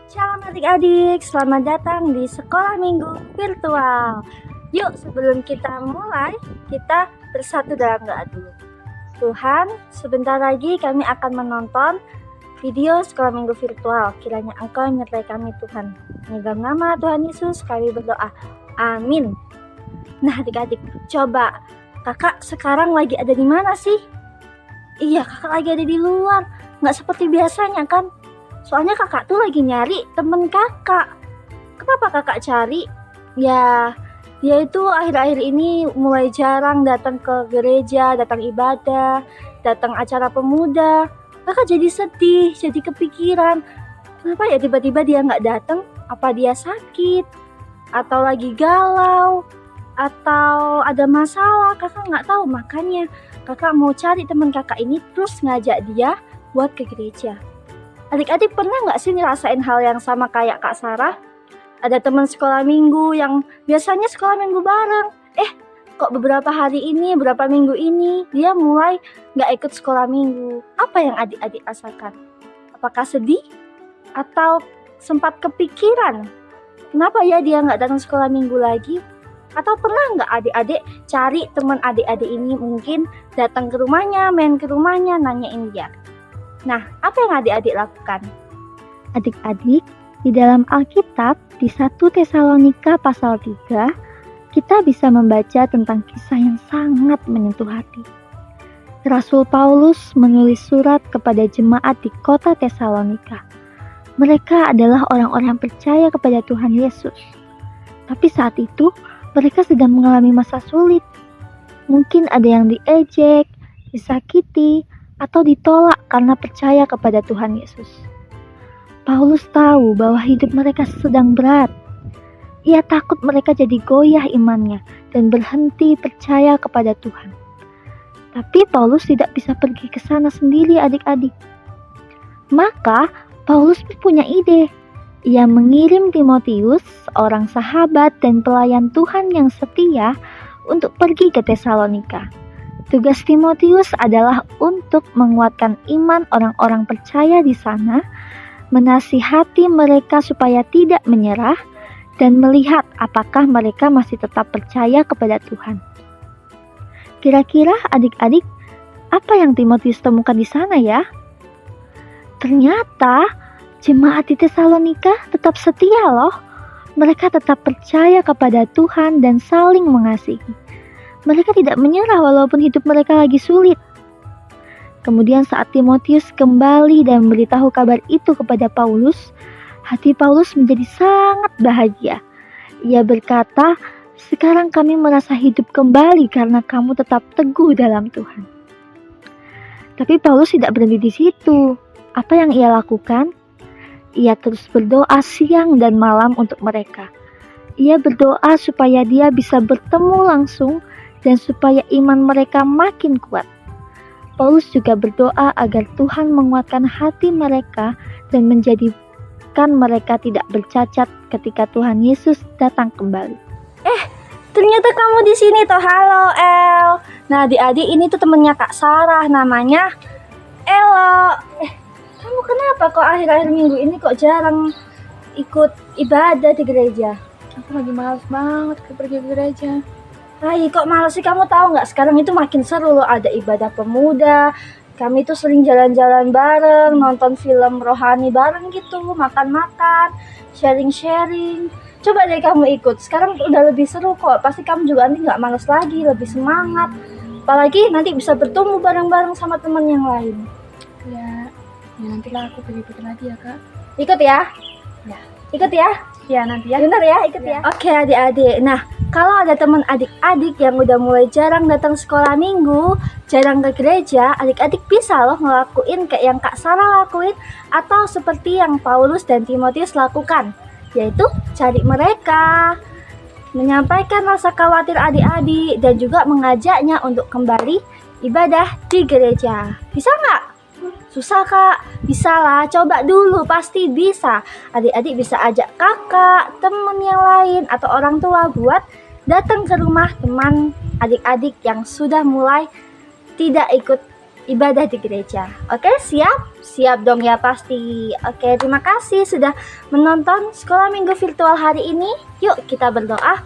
Shalom adik-adik, selamat datang di Sekolah Minggu Virtual. Yuk sebelum kita mulai, kita bersatu dalam doa dulu. Tuhan, sebentar lagi kami akan menonton video Sekolah Minggu Virtual. Kiranya Engkau menyertai kami Tuhan. Di dalam nama Tuhan Yesus kami berdoa. Amin. Nah adik-adik, coba kakak sekarang lagi ada di mana sih? Iya, kakak lagi ada di luar. Nggak seperti biasanya kan? Soalnya kakak tuh lagi nyari temen kakak. Kenapa kakak cari? Ya, dia itu akhir-akhir ini mulai jarang datang ke gereja, datang ibadah, datang acara pemuda. Kakak jadi sedih, jadi kepikiran. Kenapa ya tiba-tiba dia nggak datang? Apa dia sakit? Atau lagi galau? Atau ada masalah? Kakak nggak tahu. Makanya kakak mau cari teman kakak ini terus ngajak dia buat ke gereja. Adik-adik pernah nggak sih ngerasain hal yang sama kayak Kak Sarah? Ada teman sekolah minggu yang biasanya sekolah minggu bareng. Kok beberapa hari ini, beberapa minggu ini, dia mulai nggak ikut sekolah minggu. Apa yang adik-adik rasakan? Apakah sedih? Atau sempat kepikiran? Kenapa ya dia nggak datang sekolah minggu lagi? Atau pernah nggak adik-adik cari teman adik-adik ini mungkin datang ke rumahnya, main ke rumahnya, nanyain dia? Nah, apa yang adik-adik lakukan? Adik-adik, di dalam Alkitab di 1 Tesalonika pasal 3, kita bisa membaca tentang kisah yang sangat menyentuh hati. Rasul Paulus menulis surat kepada jemaat di kota Tesalonika. Mereka adalah orang-orang percaya kepada Tuhan Yesus. Tapi saat itu, mereka sedang mengalami masa sulit. Mungkin ada yang diejek, disakiti, atau ditolak karena percaya kepada Tuhan Yesus. Paulus tahu bahwa hidup mereka sedang berat. Ia takut mereka jadi goyah imannya dan berhenti percaya kepada Tuhan. Tapi Paulus tidak bisa pergi ke sana sendiri adik-adik. Maka Paulus punya ide. Ia mengirim Timotius, seorang sahabat dan pelayan Tuhan yang setia, untuk pergi ke Tesalonika. Tugas Timotius adalah untuk menguatkan iman orang-orang percaya di sana, menasihati mereka supaya tidak menyerah, dan melihat apakah mereka masih tetap percaya kepada Tuhan. Kira-kira adik-adik, apa yang Timotius temukan di sana ya? Ternyata jemaat di Tesalonika tetap setia loh. Mereka tetap percaya kepada Tuhan dan saling mengasihi. Mereka tidak menyerah walaupun hidup mereka lagi sulit. Kemudian saat Timotius kembali dan memberitahu kabar itu kepada Paulus, hati Paulus menjadi sangat bahagia. Ia berkata, "Sekarang kami merasa hidup kembali karena kamu tetap teguh dalam Tuhan." Tapi Paulus tidak berhenti di situ. Apa yang ia lakukan? Ia terus berdoa siang dan malam untuk mereka. Ia berdoa supaya dia bisa bertemu langsung dan supaya iman mereka makin kuat. Paulus juga berdoa agar Tuhan menguatkan hati mereka dan menjadikan mereka tidak bercacat ketika Tuhan Yesus datang kembali. Ternyata kamu di sini toh. Halo El. Nah adik-adik, ini tuh temennya Kak Sarah, namanya Elo. Kamu kenapa kok akhir-akhir minggu ini kok jarang ikut ibadah di gereja? Aku lagi males banget pergi ke gereja. Kok males sih? Kamu tahu nggak, sekarang itu makin seru loh, ada ibadah pemuda. Kami tuh sering jalan-jalan bareng, nonton film rohani bareng gitu, makan-makan, sharing-sharing. Coba deh kamu ikut, sekarang udah lebih seru kok. Pasti kamu juga nanti nggak males lagi, lebih semangat. Apalagi nanti bisa bertemu bareng-bareng sama teman yang lain. Ya nantilah aku pergi lagi ya Kak. Ikut ya? Ya. Ikut ya? Ya nanti ya. Bener ya, ikut ya. Oke adik-adik. Nah, kalau ada teman adik-adik yang udah mulai jarang datang sekolah minggu, jarang ke gereja, adik-adik bisa loh ngelakuin kayak yang Kak Sarah lakuin, atau seperti yang Paulus dan Timotius lakukan, yaitu cari mereka, menyampaikan rasa khawatir adik-adik, dan juga mengajaknya untuk kembali ibadah di gereja. Bisa nggak? Susah Kak? Bisa lah, coba dulu, pasti bisa. Adik-adik bisa ajak kakak, teman yang lain, atau orang tua buat datang ke rumah teman adik-adik yang sudah mulai tidak ikut ibadah di gereja. Oke, siap? Siap dong ya pasti. Oke, terima kasih sudah menonton Sekolah Minggu Virtual hari ini. Yuk kita berdoa.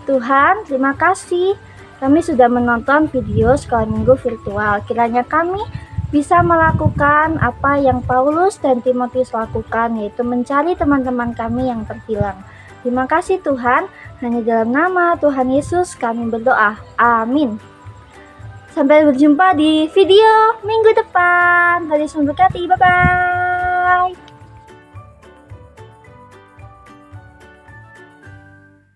Tuhan, terima kasih kami sudah menonton video Sekolah Minggu Virtual. Kiranya kami bisa melakukan apa yang Paulus dan Timotius lakukan, yaitu mencari teman-teman kami yang terhilang. Terima kasih Tuhan, hanya dalam nama Tuhan Yesus kami berdoa. Amin. Sampai berjumpa di video minggu depan. Tuhan Yesus memberkati. Bye-bye.